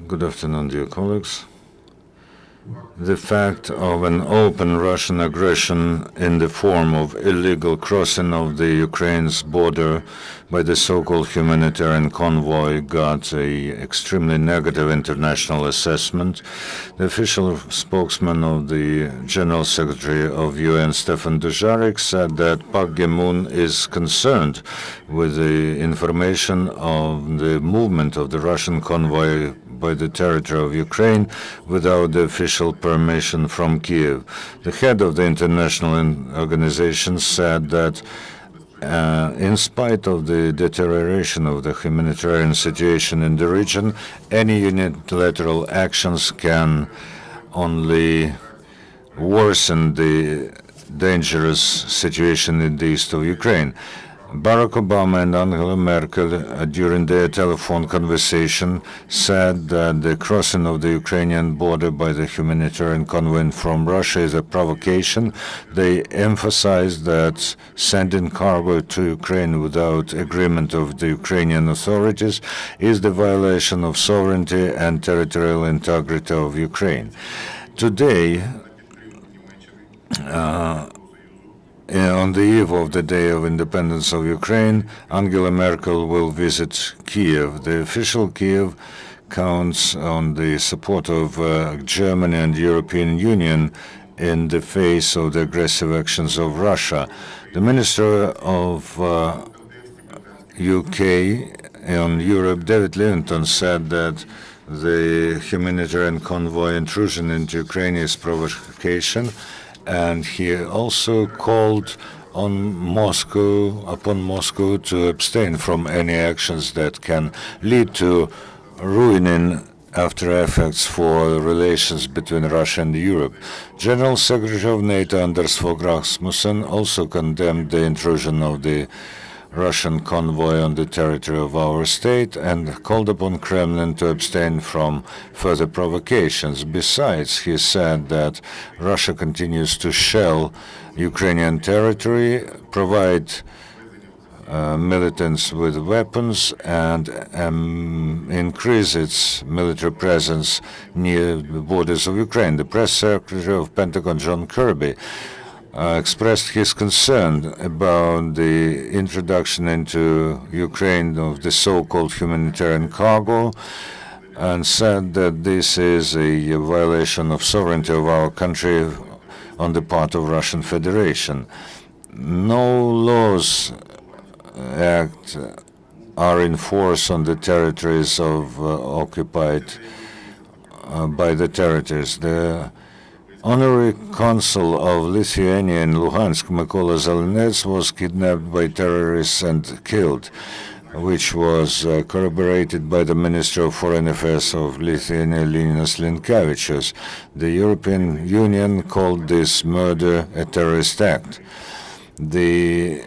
Good afternoon, dear colleagues. The fact of an open Russian aggression in the form of illegal crossing of the Ukraine's border by the so-called humanitarian convoy got an extremely negative international assessment. The official spokesman of the General Secretary of UN, Stefan Dujarric, said that Park Geun-hye is concerned with the information of the movement of the Russian convoy by the territory of Ukraine without the official permission from Kiev. The head of the international organization said that in spite of the deterioration of the humanitarian situation in the region, any unilateral actions can only worsen the dangerous situation in the east of Ukraine. Barack Obama and Angela Merkel, during their telephone conversation, said that the crossing of the Ukrainian border by the humanitarian convoy from Russia is a provocation. They emphasized that sending cargo to Ukraine without agreement of the Ukrainian authorities is the violation of sovereignty and territorial integrity of Ukraine. Today, on the eve of the Day of Independence of Ukraine, Angela Merkel will visit Kiev. The official Kiev counts on the support of Germany and the European Union in the face of the aggressive actions of Russia. The Minister of UK on Europe, David Lewington, said that the humanitarian convoy intrusion into Ukraine is provocation, and he also called on upon Moscow to abstain from any actions that can lead to ruining after effects for relations between Russia and Europe. General Secretary of NATO Anders Fogh Rasmussen also condemned the intrusion of the Russian convoy on the territory of our state and called upon Kremlin to abstain from further provocations. Besides, he said that Russia continues to shell Ukrainian territory, provide militants with weapons, and increase its military presence near the borders of Ukraine. The press secretary of Pentagon, John Kirby, expressed his concern about the introduction into Ukraine of the so-called humanitarian cargo and said that this is a violation of sovereignty of our country on the part of Russian Federation. No laws are in force on the territories of occupied by the territories. The Honorary Consul of Lithuania in Luhansk, Mykola Zelenets, was kidnapped by terrorists and killed, which was corroborated by the Minister of Foreign Affairs of Lithuania, Linas Linkevičius. The European Union called this murder a terrorist act. The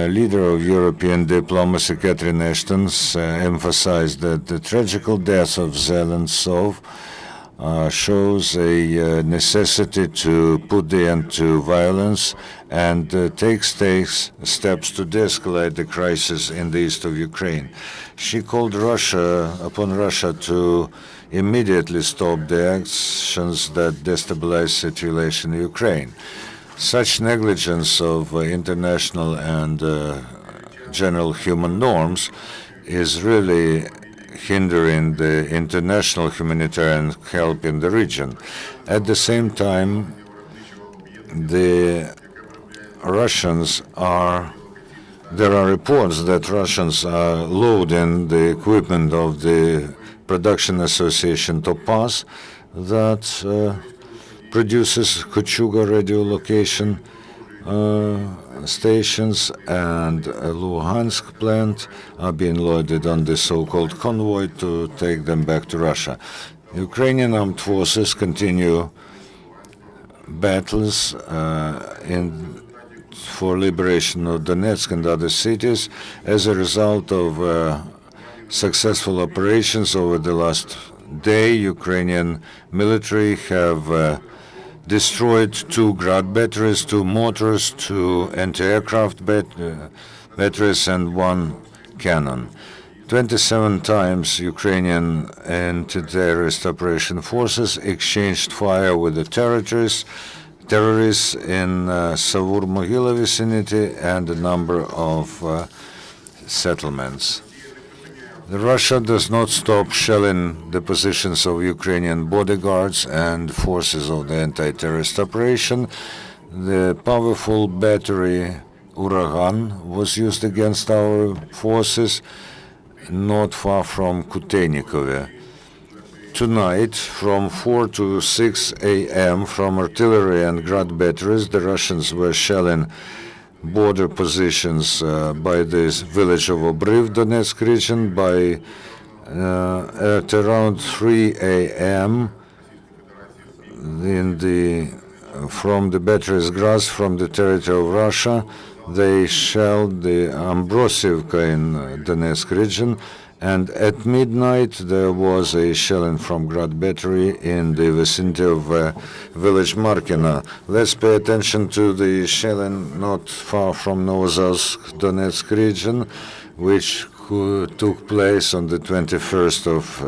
leader of European diplomacy, Catherine Ashton, emphasized that the tragical death of Zelensov shows a necessity to put the end to violence and take steps to de-escalate the crisis in the east of Ukraine. She called upon Russia to immediately stop the actions that destabilize situation in Ukraine. Such negligence of international and general human norms is really hindering the international humanitarian help in the region. At the same time, there are reports that Russians are loading the equipment of the production association Topaz that produces Kuchuga radio location stations, and a Luhansk plant are being loaded on the so-called convoy to take them back to Russia. Ukrainian armed forces continue battles for liberation of Donetsk and other cities as a result of successful operations over the last day. Ukrainian military have destroyed 2 Grad batteries, 2 mortars, 2 anti-aircraft batteries, and 1 cannon. 27 times Ukrainian anti-terrorist operation forces exchanged fire with the terrorists in Savur-Mohyla vicinity and a number of settlements. Russia does not stop shelling the positions of Ukrainian bodyguards and forces of the anti-terrorist operation. The powerful battery Uragan was used against our forces not far from Kutenikove. Tonight, from 4 to 6 a.m., from artillery and Grad batteries, the Russians were shelling border positions by the village of Obryv, Donetsk region. At around 3 a.m., from the batteries Graz, from the territory of Russia, they shelled the Ambrosivka in Donetsk region, and at midnight there was a shelling from Grad battery in the vicinity of village Markina. Let's pay attention to the shelling not far from Novozovsk, Donetsk region, which took place on the 21st of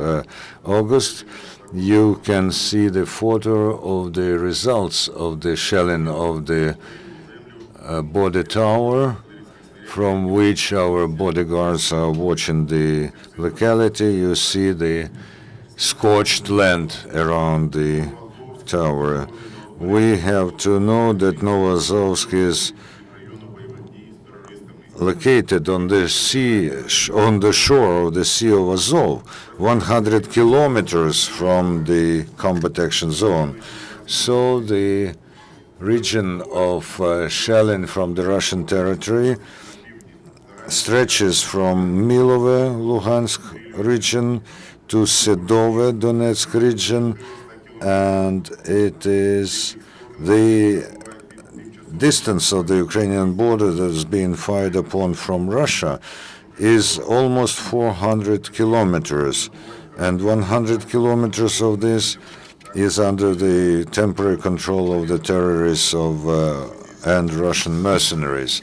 August. You can see the photo of the results of the shelling of the body tower, from which our bodyguards are watching the locality. You see the scorched land around the tower. We have to know that Novozovsk is located on the shore of the Sea of Azov, 100 kilometers from the combat action zone. So the region of shelling from the Russian territory stretches from Milove, Luhansk region, to Sedove, Donetsk region, and it is the distance of the Ukrainian border that is being fired upon from Russia is almost 400 kilometers, and 100 kilometers of this is under the temporary control of the terrorists and Russian mercenaries.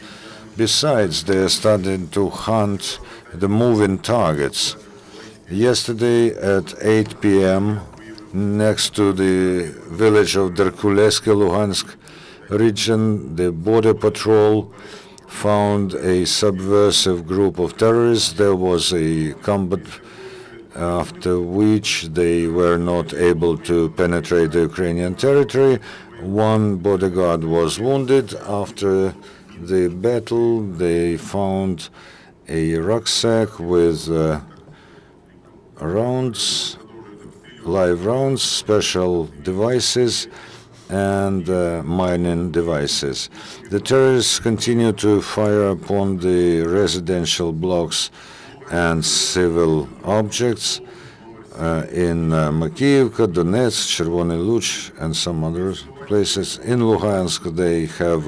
Besides, they are starting to hunt the moving targets. Yesterday at 8 p.m., next to the village of Derkuleske, Luhansk region, the border patrol found a subversive group of terrorists. There was a combat, after which they were not able to penetrate the Ukrainian territory. One bodyguard was wounded. After the battle, they found a rucksack with live rounds, special devices, and mining devices. The terrorists continue to fire upon the residential blocks and civil objects in Makiyivka, Donetsk, Chervony Luch, and some other places. In Luhansk, they have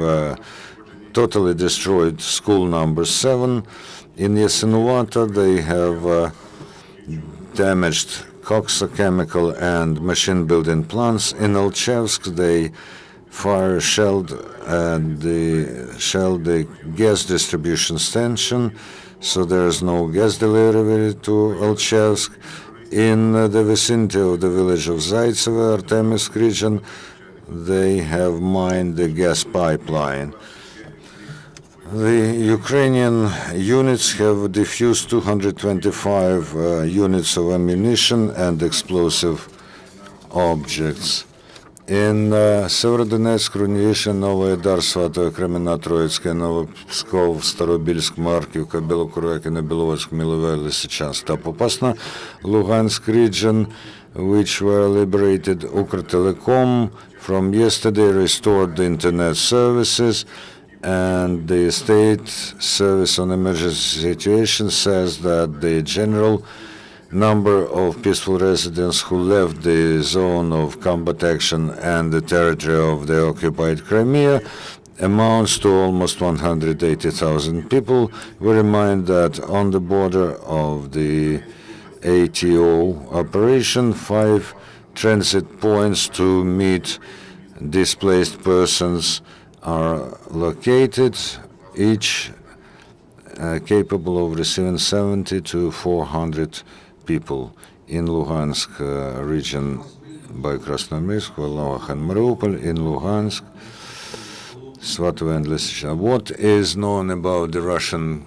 totally destroyed school number 7. In Yasinuvata, they have damaged chemical and machine building plants. In Alchevsk, they shelled the gas distribution station, so there is no gas delivery to Alchevsk. In the vicinity of the village of Zaitsevo, Artemivsk region, they have mined the gas pipeline. The Ukrainian units have defused 225 units of ammunition and explosive objects. In Severodonetsk, Runivishne, Novaya Dar, Svataya Kremena, Troitsky, Novopskov, Starobilsk, Markivka, Belokuriakina, Belovodsk, Milove, Lysychansk, Popasna, Luhansk region, which were liberated. Ukrtelecom from yesterday restored the internet services, and the State Service on Emergency Situations says that the general number of peaceful residents who left the zone of combat action and the territory of the occupied Crimea amounts to almost 180,000 people. We remind that on the border of the ATO operation, 5 transit points to meet displaced persons are located, each capable of receiving 70 to 400 people in Luhansk region by Krasnoyarsk, Volnovakh and Mariupol, in Luhansk, Svatove and Lysenko. What is known about the Russian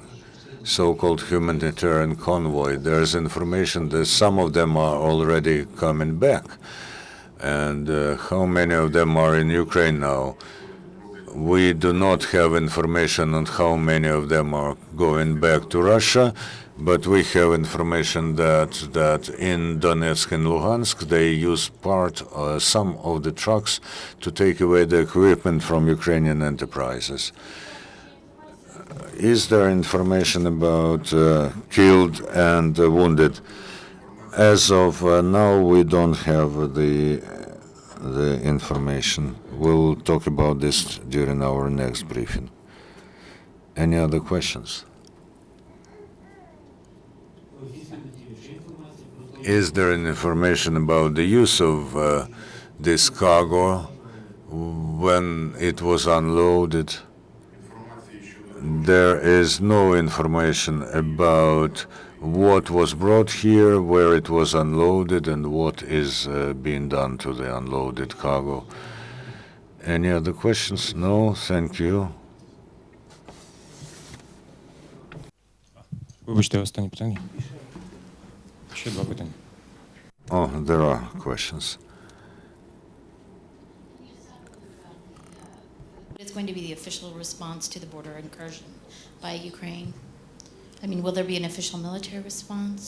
so-called humanitarian convoy? There's information that some of them are already coming back. And how many of them are in Ukraine now? We do not have information on how many of them are going back to Russia, but we have information that in Donetsk and Luhansk they use some of the trucks to take away the equipment from Ukrainian enterprises. Is there information about killed and wounded? As of now, we don't have the information. We'll talk about this during our next briefing. Any other questions? Is there any information about the use of this cargo when it was unloaded? There is no information about what was brought here, where it was unloaded, and what is being done to the unloaded cargo. Any other questions? No? Thank you. Вибачте, останнє питання. Ще два питання. Oh, there are questions. It's going to be the official response to the border incursion by Ukraine. I mean, will there be an official military response?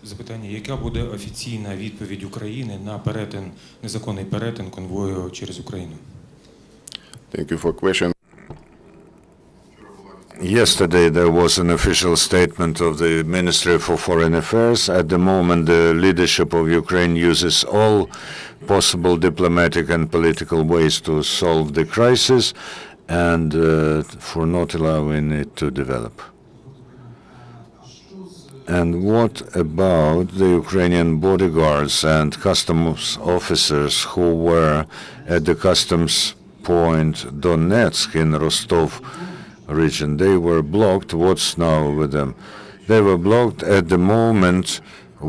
Запитання, яка буде офіційна відповідь України на незаконний перетин конвою через Україну? Thank you for question. Yesterday there was an official statement of the Ministry for Foreign Affairs. At the moment, the leadership of Ukraine uses all possible diplomatic and political ways to solve the crisis and for not allowing it to develop. And what about the Ukrainian bodyguards and customs officers who were at the customs point Donetsk in Rostov region? They were blocked. What's now with them? They were blocked. At the moment,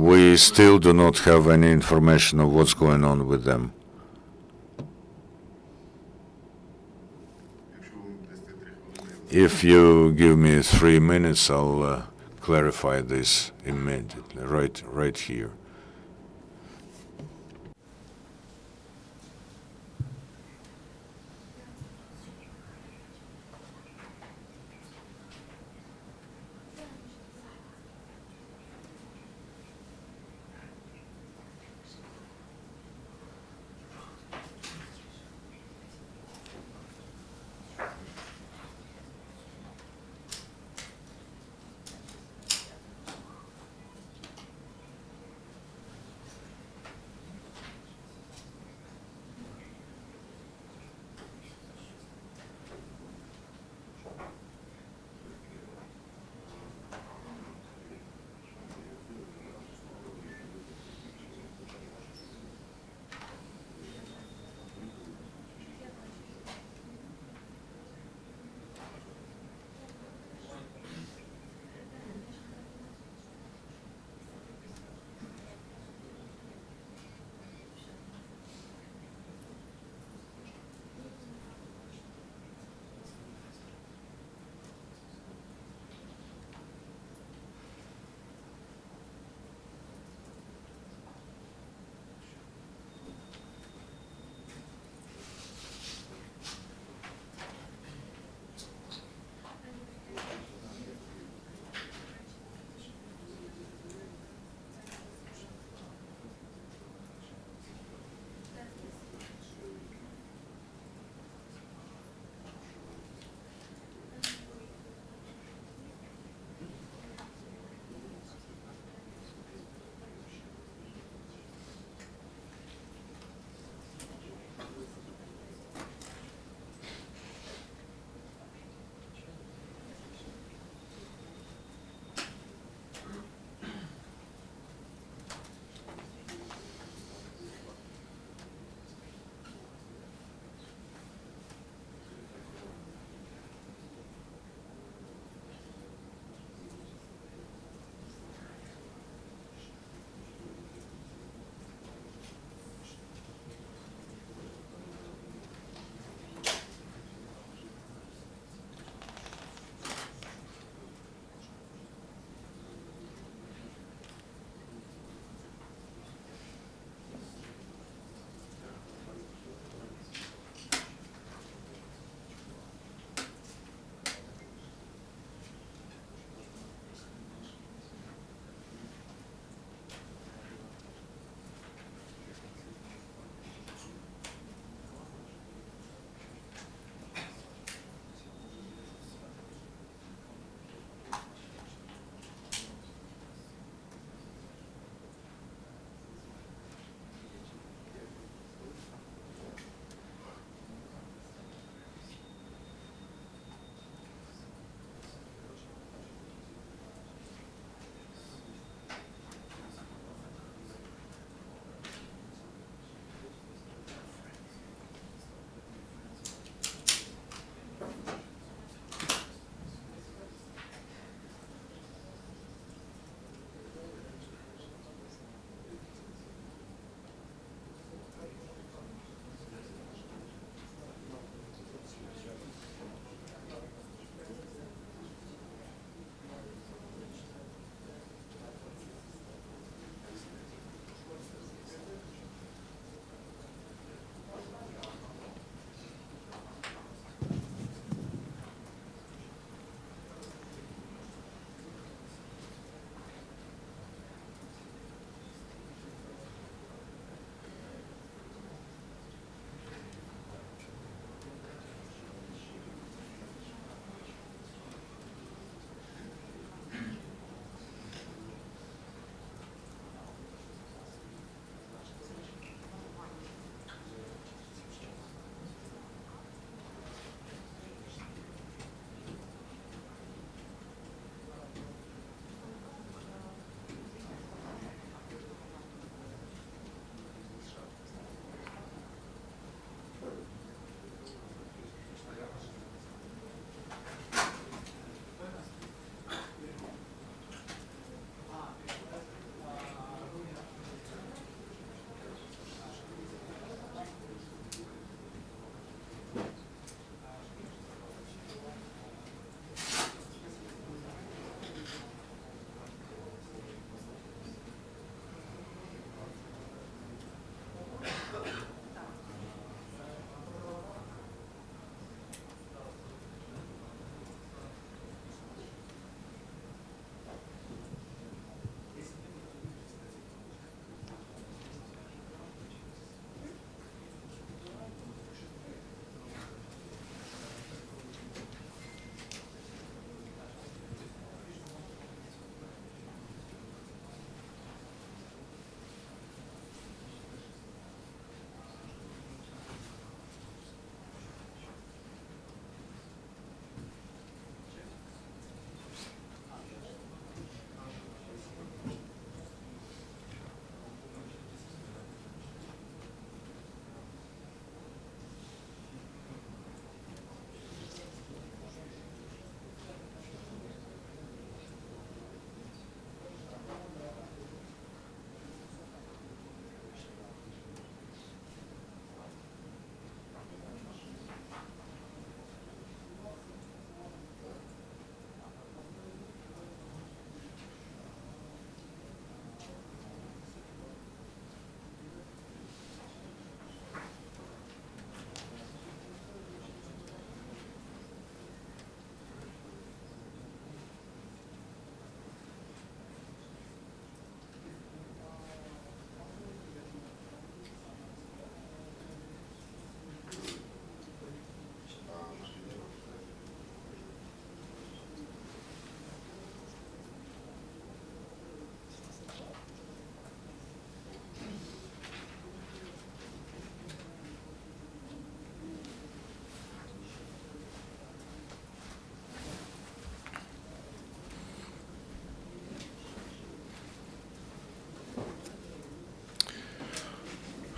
we still do not have any information of what's going on with them. If you give me 3 minutes, I'll clarify this immediately, right here.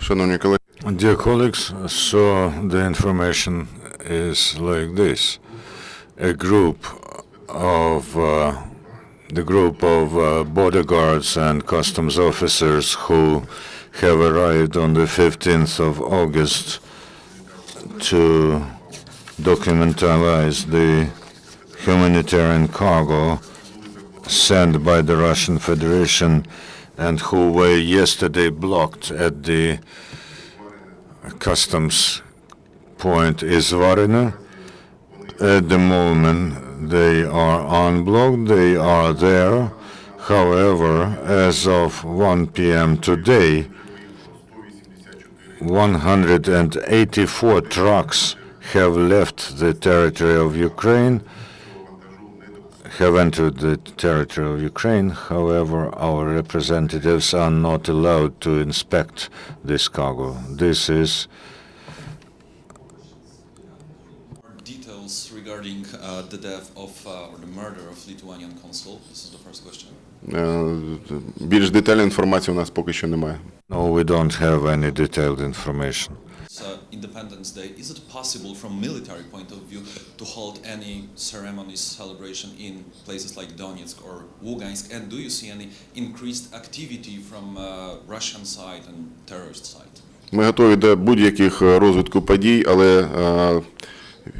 Шановні колеги, Dear colleagues, so the information is like this. The group of border guards and customs officers who have arrived on the 15th of August to documentalize the humanitarian cargo sent by the Russian Federation and who were yesterday blocked at the customs point Izvarina. At the moment, they are unblocked, they are there. However, as of 1 p.m. today, 184 trucks have left the territory of Ukraine, have entered the territory of Ukraine. However, our representatives are not allowed to inspect this cargo. This is details regarding the death of or the murder of Lithuanian consul? This is the first question. більш детальна інформація у нас поки що немає. no, we don't have any detailed information. Independence Day, is it possible from military point of view to hold any ceremonies, celebration in places like Donetsk or Lugansk? And do you see any increased activity from Russian side and terrorist side? Ми готові до будь-яких розвитку подій, але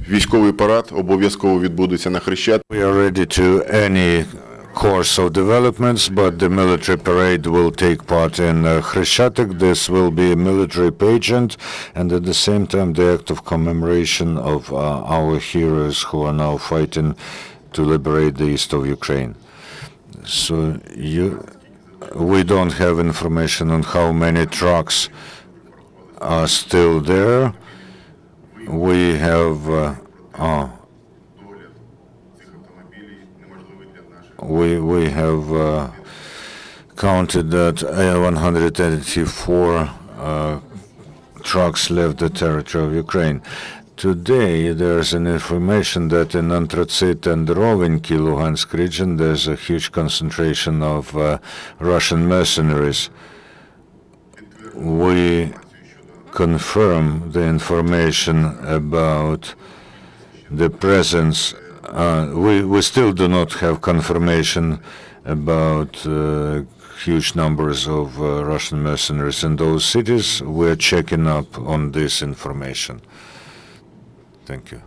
військовий парад обов'язково відбудеться на Хрещатику. We are ready to any course of developments, but the military parade will take part in Khreshchatyk. This will be a military pageant, and at the same time the act of commemoration of our heroes who are now fighting to liberate the east of Ukraine. So we don't have information on how many trucks are still there. We have we have counted that 184 trucks left the territory of Ukraine. Today, there's an information that in Antratsit and Rovinki, Luhansk region, there's a huge concentration of Russian mercenaries. We confirm the information about the presence. We still do not have confirmation about huge numbers of Russian mercenaries in those cities. We're checking up on this information. Thank you.